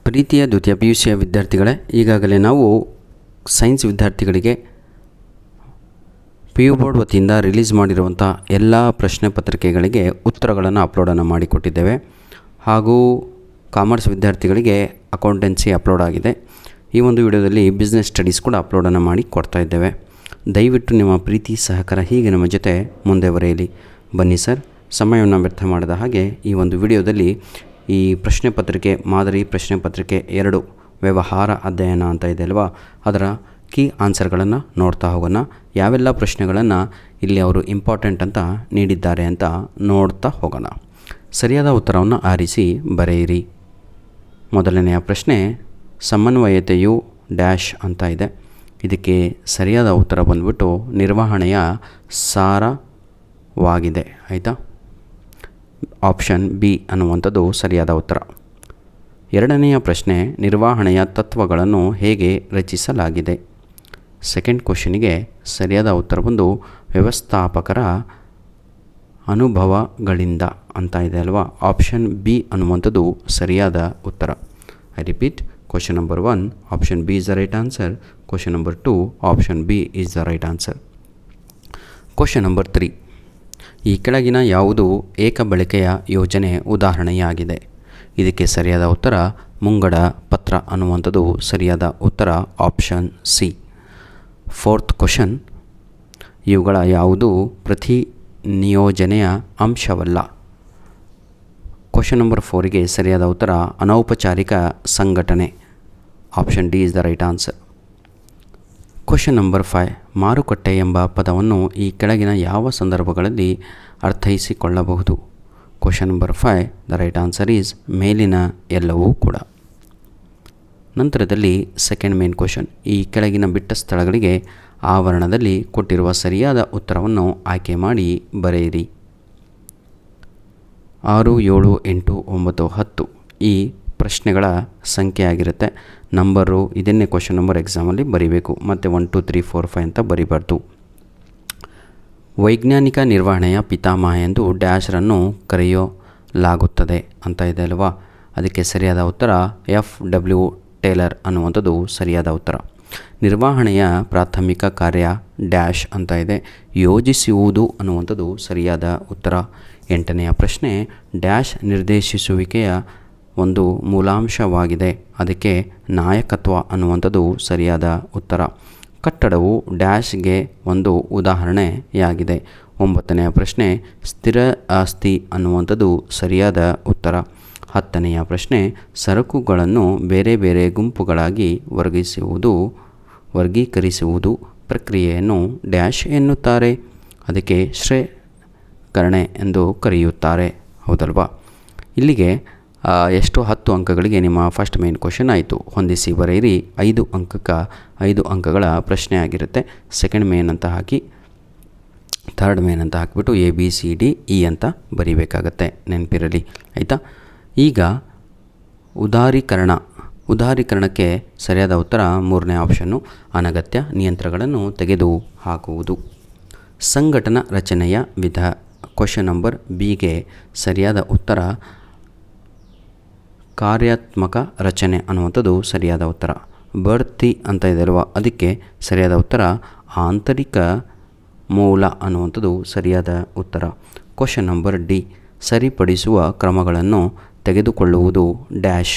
ಪ್ರೀತಿಯ ದ್ವಿತೀಯ PUCಯ ವಿದ್ಯಾರ್ಥಿಗಳೇ, ಈಗಾಗಲೇ ನಾವು ಸೈನ್ಸ್ ವಿದ್ಯಾರ್ಥಿಗಳಿಗೆ PU ಬೋರ್ಡ್ ವತಿಯಿಂದ ರಿಲೀಸ್ ಮಾಡಿರುವಂಥ ಎಲ್ಲ ಪ್ರಶ್ನೆ ಪತ್ರಿಕೆಗಳಿಗೆ ಉತ್ತರಗಳನ್ನು ಅಪ್ಲೋಡನ್ನು ಮಾಡಿಕೊಟ್ಟಿದ್ದೇವೆ. ಹಾಗೂ ಕಾಮರ್ಸ್ ವಿದ್ಯಾರ್ಥಿಗಳಿಗೆ ಅಕೌಂಟೆನ್ಸಿ ಅಪ್ಲೋಡ್ ಆಗಿದೆ. ಈ ಒಂದು ವಿಡಿಯೋದಲ್ಲಿ ಬಿಸ್ನೆಸ್ ಸ್ಟಡೀಸ್ ಕೂಡ ಅಪ್ಲೋಡನ್ನು ಮಾಡಿ ಕೊಡ್ತಾ ಇದ್ದೇವೆ. ದಯವಿಟ್ಟು ನಿಮ್ಮ ಪ್ರೀತಿ ಸಹಕಾರ ಹೀಗೆ ನಮ್ಮ ಜೊತೆ ಮುಂದೆ ಬರೆಯಲಿ. ಬನ್ನಿ ಸರ್, ಸಮಯವನ್ನು ವ್ಯರ್ಥ ಮಾಡದ ಹಾಗೆ ಈ ಒಂದು ವಿಡಿಯೋದಲ್ಲಿ ಈ ಪ್ರಶ್ನೆ ಪತ್ರಿಕೆ, ಮಾದರಿ ಪ್ರಶ್ನೆ ಪತ್ರಿಕೆ 2 ವ್ಯವಹಾರ ಅಧ್ಯಯನ ಅಂತ ಇದೆ ಅಲ್ವಾ, ಅದರ ಕೀ ಆನ್ಸರ್ಗಳನ್ನು ನೋಡ್ತಾ ಹೋಗೋಣ. ಯಾವೆಲ್ಲ ಪ್ರಶ್ನೆಗಳನ್ನು ಇಲ್ಲಿ ಅವರು ಇಂಪಾರ್ಟೆಂಟ್ ಅಂತ ನೀಡಿದ್ದಾರೆ ಅಂತ ನೋಡ್ತಾ ಹೋಗೋಣ. ಸರಿಯಾದ ಉತ್ತರವನ್ನು ಆರಿಸಿ ಬರೆಯಿರಿ. ಮೊದಲನೆಯ ಪ್ರಶ್ನೆ, ಸಮನ್ವಯತೆಯು ಡ್ಯಾಶ್ ಅಂತ ಇದೆ. ಇದಕ್ಕೆ ಸರಿಯಾದ ಉತ್ತರ ಬಂದ್ಬಿಟ್ಟು ನಿರ್ವಹಣೆಯ ಸಾರವಾಗಿದೆ. ಆಯಿತಾ, ಆಪ್ಷನ್ ಬಿ ಅನ್ನುವಂಥದ್ದು ಸರಿಯಾದ ಉತ್ತರ. ಎರಡನೆಯ ಪ್ರಶ್ನೆ, ನಿರ್ವಹಣೆಯ ತತ್ವಗಳನ್ನು ಹೇಗೆ ರಚಿಸಲಾಗಿದೆ? ಸೆಕೆಂಡ್ ಕ್ವಶನಿಗೆ ಸರಿಯಾದ ಉತ್ತರ ಬಂದು ವ್ಯವಸ್ಥಾಪಕರ ಅನುಭವಗಳಿಂದ ಅಂತ ಇದೆ ಅಲ್ವಾ, ಆಪ್ಷನ್ ಬಿ ಅನ್ನುವಂಥದ್ದು ಸರಿಯಾದ ಉತ್ತರ. I repeat, question number 1 option B is the right answer. Question number 2 option B is the right answer. Question number 3, ಈ ಕೆಳಗಿನ ಯಾವುದು ಏಕ ಬಳಕೆಯ ಯೋಜನೆ ಉದಾಹರಣೆಯಾಗಿದೆ? ಇದಕ್ಕೆ ಸರಿಯಾದ ಉತ್ತರ ಮುಂಗಡ ಪತ್ರ ಅನ್ನುವಂಥದ್ದು ಸರಿಯಾದ ಉತ್ತರ, ಆಪ್ಷನ್ ಸಿ. ಫೋರ್ತ್ ಕ್ವಶನ್, ಇವುಗಳ ಯಾವುದು ಪ್ರತಿ ನಿಯೋಜನೆಯ ಅಂಶವಲ್ಲ? ಕ್ವಶನ್ ನಂಬರ್ 4ಗೆ ಸರಿಯಾದ ಉತ್ತರ ಅನೌಪಚಾರಿಕ ಸಂಘಟನೆ, option D is the right answer. Question number 5, ಮಾರುಕಟ್ಟೆ ಎಂಬ ಪದವನ್ನು ಈ ಕೆಳಗಿನ ಯಾವ ಸಂದರ್ಭಗಳಲ್ಲಿ ಅರ್ಥೈಸಿಕೊಳ್ಳಬಹುದು? Question number 5 the right answer is ಮೇಲಿನ ಎಲ್ಲವೂ ಕೂಡ. ನಂತರದಲ್ಲಿ ಸೆಕೆಂಡ್ ಮೇನ್ ಕ್ವಶನ್, ಈ ಕೆಳಗಿನ ಬಿಟ್ಟ ಸ್ಥಳಗಳಿಗೆ ಆವರಣದಲ್ಲಿ ಕೊಟ್ಟಿರುವ ಸರಿಯಾದ ಉತ್ತರವನ್ನು ಆಯ್ಕೆ ಮಾಡಿ ಬರೆಯಿರಿ. 6, 7, 8, 9, 10 ಈ ಪ್ರಶ್ನೆಗಳ ಸಂಖ್ಯೆ ಆಗಿರುತ್ತೆ. ನಂಬರು ಇದನ್ನೇ ಕ್ವಶನ್ ನಂಬರ್ ಎಕ್ಸಾಮಲ್ಲಿ ಬರೀಬೇಕು, ಮತ್ತು 1, 2, 3, 4, 5 ಅಂತ ಬರಿಬಾರ್ದು. ವೈಜ್ಞಾನಿಕ ನಿರ್ವಹಣೆಯ ಪಿತಾಮಹ ಎಂದು ಡ್ಯಾಶ್ರನ್ನು ಕರೆಯಲಾಗುತ್ತದೆ ಅಂತ ಇದೆ ಅಲ್ವಾ, ಅದಕ್ಕೆ ಸರಿಯಾದ ಉತ್ತರ FW ಟೇಲರ್ ಅನ್ನುವಂಥದ್ದು ಸರಿಯಾದ ಉತ್ತರ. ನಿರ್ವಹಣೆಯ ಪ್ರಾಥಮಿಕ ಕಾರ್ಯ ಡ್ಯಾಶ್ ಅಂತ ಇದೆ, ಯೋಜಿಸುವುದು ಅನ್ನುವಂಥದ್ದು ಸರಿಯಾದ ಉತ್ತರ. 8ನೆಯ ಪ್ರಶ್ನೆ, ಡ್ಯಾಶ್ ನಿರ್ದೇಶಿಸುವಿಕೆಯ ಒಂದು ಮೂಲಾಂಶವಾಗಿದೆ, ಅದಕ್ಕೆ ನಾಯಕತ್ವ ಅನ್ನುವಂಥದ್ದು ಸರಿಯಾದ ಉತ್ತರ. ಕಟ್ಟಡವು ಡ್ಯಾಶ್ಗೆ ಒಂದು ಉದಾಹರಣೆಯಾಗಿದೆ. 9ನೆಯ ಪ್ರಶ್ನೆ, ಸ್ಥಿರ ಆಸ್ತಿ ಅನ್ನುವಂಥದ್ದು ಸರಿಯಾದ ಉತ್ತರ. 10ನೆಯ ಪ್ರಶ್ನೆ, ಸರಕುಗಳನ್ನು ಬೇರೆ ಬೇರೆ ಗುಂಪುಗಳಾಗಿ ವರ್ಗೀಕರಿಸುವುದು ಪ್ರಕ್ರಿಯೆಯನ್ನು ಡ್ಯಾಶ್ ಎನ್ನುತ್ತಾರೆ, ಅದಕ್ಕೆ ಶ್ರೇಕರಣೆ ಎಂದು ಕರೆಯುತ್ತಾರೆ. ಹೌದಲ್ವಾ? ಇಲ್ಲಿಗೆ ಎಷ್ಟು 10 ಅಂಕಗಳಿಗೆ ನಿಮ್ಮ ಫಸ್ಟ್ ಮೇನ್ ಕ್ವಶನ್ ಆಯಿತು. ಹೊಂದಿಸಿ ಬರೆಯಿರಿ. 5 ಅಂಕಗಳ ಪ್ರಶ್ನೆ ಆಗಿರುತ್ತೆ. ಸೆಕೆಂಡ್ ಮೇನ್ ಅಂತ ಹಾಕಿ, ಥರ್ಡ್ ಮೇನ್ ಅಂತ ಹಾಕಿಬಿಟ್ಟು ABCDE ಅಂತ ಬರೀಬೇಕಾಗತ್ತೆ, ನೆನಪಿರಲಿ. ಆಯಿತಾ? ಈಗ ಉದಾರೀಕರಣಕ್ಕೆ ಸರಿಯಾದ ಉತ್ತರ 3ನೇ ಆಪ್ಷನ್ನು, ಅನಗತ್ಯ ನಿಯಂತ್ರಣಗಳನ್ನು ತೆಗೆದು ಹಾಕುವುದು. ಸಂಘಟನಾ ರಚನೆಯ ವಿಧ, ಕ್ವಶನ್ ನಂಬರ್ ಬಿಗೆ ಸರಿಯಾದ ಉತ್ತರ ಕಾರ್ಯಾತ್ಮಕ ರಚನೆ ಅನ್ನುವಂಥದ್ದು ಸರಿಯಾದ ಉತ್ತರ. ಬಡ್ತಿ ಅಂತ ಇದೆ ಅಲ್ವಾ, ಅದಕ್ಕೆ ಸರಿಯಾದ ಉತ್ತರ ಆಂತರಿಕ ಮೂಲ ಅನ್ನುವಂಥದ್ದು ಸರಿಯಾದ ಉತ್ತರ. ಕ್ವಶನ್ ನಂಬರ್ ಡಿ, ಸರಿಪಡಿಸುವ ಕ್ರಮಗಳನ್ನು ತೆಗೆದುಕೊಳ್ಳುವುದು ಡ್ಯಾಶ್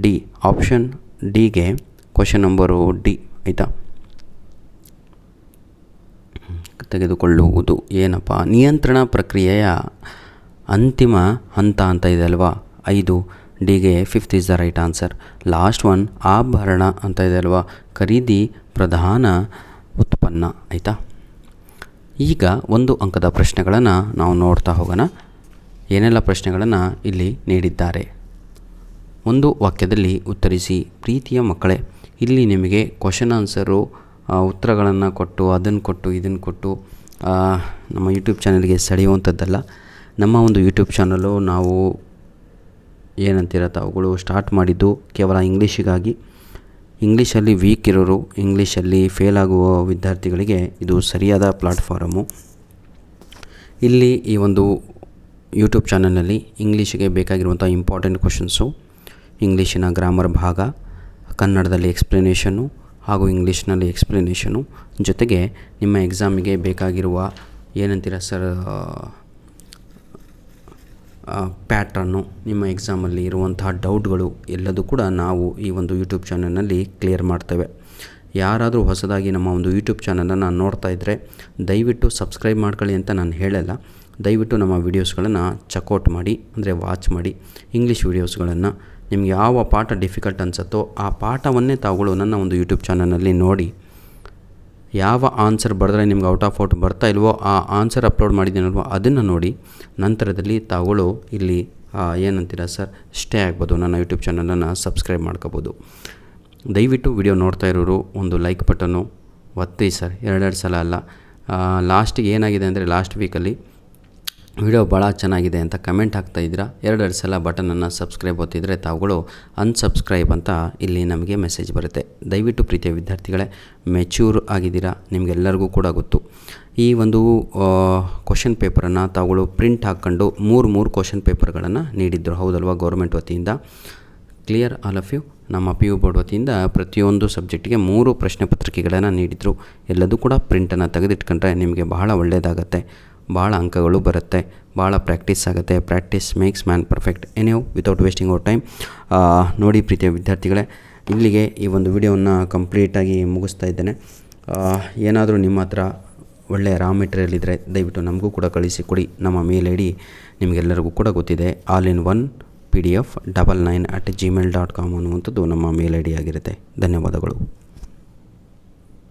ಡಿ, ಆಪ್ಷನ್ ಡಿಗೆ ಕ್ವಶನ್ ನಂಬರು ಡಿ. ಆಯಿತಾ? ತೆಗೆದುಕೊಳ್ಳುವುದು ಏನಪ್ಪ? ನಿಯಂತ್ರಣ ಪ್ರಕ್ರಿಯೆಯ ಅಂತಿಮ ಹಂತ ಅಂತ ಇದೆ ಅಲ್ವಾ, 5 ಡಿಗೆ 5th is the right answer. Last one ಆಭರಣ ಅಂತ ಇದೆ ಅಲ್ವಾ, ಖರೀದಿ ಪ್ರಧಾನ ಉತ್ಪನ್ನ. ಆಯಿತಾ? ಈಗ 1 ಅಂಕದ ಪ್ರಶ್ನೆಗಳನ್ನು ನಾವು ನೋಡ್ತಾ ಹೋಗೋಣ. ಏನೆಲ್ಲ ಪ್ರಶ್ನೆಗಳನ್ನು ಇಲ್ಲಿ ನೀಡಿದ್ದಾರೆ? ಒಂದು ವಾಕ್ಯದಲ್ಲಿ ಉತ್ತರಿಸಿ. ಪ್ರೀತಿಯ ಮಕ್ಕಳೇ, ಇಲ್ಲಿ ನಿಮಗೆ ಕ್ವಶನ್ ಆನ್ಸರು ಉತ್ತರಗಳನ್ನು ಕೊಟ್ಟು ಅದನ್ನು ಕೊಟ್ಟು ಇದನ್ನು ಕೊಟ್ಟು ನಮ್ಮ ಯೂಟ್ಯೂಬ್ ಚಾನಲ್ಗೆ ಸೆಳೆಯುವಂಥದ್ದಲ್ಲ. ನಮ್ಮ ಒಂದು ಯೂಟ್ಯೂಬ್ ಚಾನಲು ನಾವು ಏನಂತಿರತ್ತೆ ಅವುಗಳು ಸ್ಟಾರ್ಟ್ ಮಾಡಿದ್ದು ಕೇವಲ ಇಂಗ್ಲೀಷಿಗಾಗಿ. ಇಂಗ್ಲೀಷಲ್ಲಿ ವೀಕ್ ಇರೋರು, ಇಂಗ್ಲೀಷಲ್ಲಿ ಫೇಲ್ ಆಗುವ ವಿದ್ಯಾರ್ಥಿಗಳಿಗೆ ಇದು ಸರಿಯಾದ ಪ್ಲಾಟ್ಫಾರಮು. ಇಲ್ಲಿ ಈ ಒಂದು ಯೂಟ್ಯೂಬ್ ಚಾನಲ್ನಲ್ಲಿ ಇಂಗ್ಲೀಷಿಗೆ ಬೇಕಾಗಿರುವಂಥ ಇಂಪಾರ್ಟೆಂಟ್ ಕ್ವಶನ್ಸು, ಇಂಗ್ಲೀಷಿನ ಗ್ರಾಮರ್ ಭಾಗ, ಕನ್ನಡದಲ್ಲಿ ಎಕ್ಸ್ಪ್ಲನೇಷನ್ನು ಹಾಗೂ ಇಂಗ್ಲೀಷ್ನಲ್ಲಿ ಎಕ್ಸ್ಪ್ಲನೇಷನು, ಜೊತೆಗೆ ನಿಮ್ಮ ಎಕ್ಸಾಮಿಗೆ ಬೇಕಾಗಿರುವ ಏನಂತೀರ ಸರ್ ಪ್ಯಾಟ್ರನ್ನು, ನಿಮ್ಮ ಎಕ್ಸಾಮಲ್ಲಿ ಇರುವಂತಹ ಡೌಟ್ಗಳು ಎಲ್ಲದೂ ಕೂಡ ನಾವು ಈ ಒಂದು ಯೂಟ್ಯೂಬ್ ಚಾನಲ್ನಲ್ಲಿ ಕ್ಲಿಯರ್ ಮಾಡ್ತೇವೆ. ಯಾರಾದರೂ ಹೊಸದಾಗಿ ನಮ್ಮ ಒಂದು ಯೂಟ್ಯೂಬ್ ಚಾನಲನ್ನು ನೋಡ್ತಾ ಇದ್ದರೆ ದಯವಿಟ್ಟು ಸಬ್ಸ್ಕ್ರೈಬ್ ಮಾಡ್ಕೊಳ್ಳಿ ಅಂತ ನಾನು ಹೇಳಲ್ಲ. ದಯವಿಟ್ಟು ನಮ್ಮ ವೀಡಿಯೋಸ್ಗಳನ್ನು ಚೆಕ್ಔಟ್ ಮಾಡಿ, ಅಂದರೆ ವಾಚ್ ಮಾಡಿ. ಇಂಗ್ಲೀಷ್ ವೀಡಿಯೋಸ್ಗಳನ್ನು ನಿಮ್ಗೆ ಯಾವ ಪಾಠ ಡಿಫಿಕಲ್ಟ್ ಅನಿಸುತ್ತೋ ಆ ಪಾಠವನ್ನೇ ತಾವುಗಳು ನನ್ನ ಒಂದು ಯೂಟ್ಯೂಬ್ ಚಾನಲ್ನಲ್ಲಿ ನೋಡಿ. ಯಾವ ಆನ್ಸರ್ ಬರೆದ್ರೆ ನಿಮ್ಗೆ ಔಟ್ ಆಫ್ ಔಟ್ ಬರ್ತಾ ಇಲ್ವೋ ಆ ಆನ್ಸರ್ ಅಪ್ಲೋಡ್ ಮಾಡಿದ್ದೀನಲ್ವೋ ಅದನ್ನು ನೋಡಿ ನಂತರದಲ್ಲಿ ತಾವುಗಳು ಇಲ್ಲಿ ಏನಂತೀರ ಸರ್ ಸ್ಟೇ ಆಗ್ಬೋದು, ನನ್ನ ಯೂಟ್ಯೂಬ್ ಚಾನಲನ್ನು ಸಬ್ಸ್ಕ್ರೈಬ್ ಮಾಡ್ಕೋಬೋದು. ದಯವಿಟ್ಟು ವಿಡಿಯೋ ನೋಡ್ತಾ ಇರೋರು ಒಂದು ಲೈಕ್ ಬಟನ್ನು ಒತ್ತಿ ಸರ್, 2 ಸಲ ಅಲ್ಲ. ಲಾಸ್ಟಿಗೆ ಏನಾಗಿದೆ ಅಂದರೆ ಲಾಸ್ಟ್ ವೀಕಲ್ಲಿ ವಿಡಿಯೋ ಭಾಳ ಚೆನ್ನಾಗಿದೆ ಅಂತ ಕಮೆಂಟ್ ಹಾಕ್ತಾಯಿದ್ದೀರಾ. 2 ಸಲ ಬಟನನ್ನು ಸಬ್ಸ್ಕ್ರೈಬ್ ಒತ್ತಿದರೆ ತಾವುಗಳು ಅನ್ಸಬ್ಸ್ಕ್ರೈಬ್ ಅಂತ ಇಲ್ಲಿ ನಮಗೆ ಮೆಸೇಜ್ ಬರುತ್ತೆ. ದಯವಿಟ್ಟು ಪ್ರೀತಿಯ ವಿದ್ಯಾರ್ಥಿಗಳೇ, ಮೆಚ್ಯೂರ್ ಆಗಿದ್ದೀರಾ, ನಿಮಗೆಲ್ಲರಿಗೂ ಕೂಡ ಗೊತ್ತು. ಈ ಒಂದು ಕ್ವಶನ್ ಪೇಪರನ್ನು ತಾವುಗಳು ಪ್ರಿಂಟ್ ಹಾಕ್ಕೊಂಡು 3 ಕ್ವಶನ್ ಪೇಪರ್ಗಳನ್ನು ನೀಡಿದ್ದರು, ಹೌದಲ್ವಾ, ಗೌರ್ಮೆಂಟ್ ವತಿಯಿಂದ. Clear all of you. ನಮ್ಮ PU ಬೋರ್ಡ್ ವತಿಯಿಂದ ಪ್ರತಿಯೊಂದು ಸಬ್ಜೆಕ್ಟಿಗೆ 3 ಪ್ರಶ್ನೆ ಪತ್ರಿಕೆಗಳನ್ನು ನೀಡಿದರು. ಎಲ್ಲದೂ ಕೂಡ ಪ್ರಿಂಟನ್ನು ತೆಗೆದಿಟ್ಕೊಂಡ್ರೆ ನಿಮಗೆ ಬಹಳ ಒಳ್ಳೆಯದಾಗತ್ತೆ, ಭಾಳ ಅಂಕಗಳು ಬರುತ್ತೆ, ಭಾಳ ಪ್ರಾಕ್ಟೀಸ್ ಆಗುತ್ತೆ. Practice makes man perfect. Anyhow, without wasting our time, ನೋಡಿ ಪ್ರೀತಿಯ ವಿದ್ಯಾರ್ಥಿಗಳೇ, ಇಲ್ಲಿಗೆ ಈ ಒಂದು ವಿಡಿಯೋವನ್ನು ಕಂಪ್ಲೀಟಾಗಿ ಮುಗಿಸ್ತಾ ಇದ್ದೇನೆ. ಏನಾದರೂ ನಿಮ್ಮ ಹತ್ರ ಒಳ್ಳೆಯ ರಾ ಮೆಟೀರಿಯಲ್ ಇದ್ದರೆ ದಯವಿಟ್ಟು ನಮಗೂ ಕೂಡ ಕಳಿಸಿಕೊಡಿ. ನಮ್ಮ ಮೇಲ್ ID ನಿಮಗೆಲ್ಲರಿಗೂ ಕೂಡ ಗೊತ್ತಿದೆ, all-in-one PDF 99@gmail.com ಅನ್ನುವಂಥದ್ದು ನಮ್ಮ ಮೇಲ್ ID ಆಗಿರುತ್ತೆ. ಧನ್ಯವಾದಗಳು.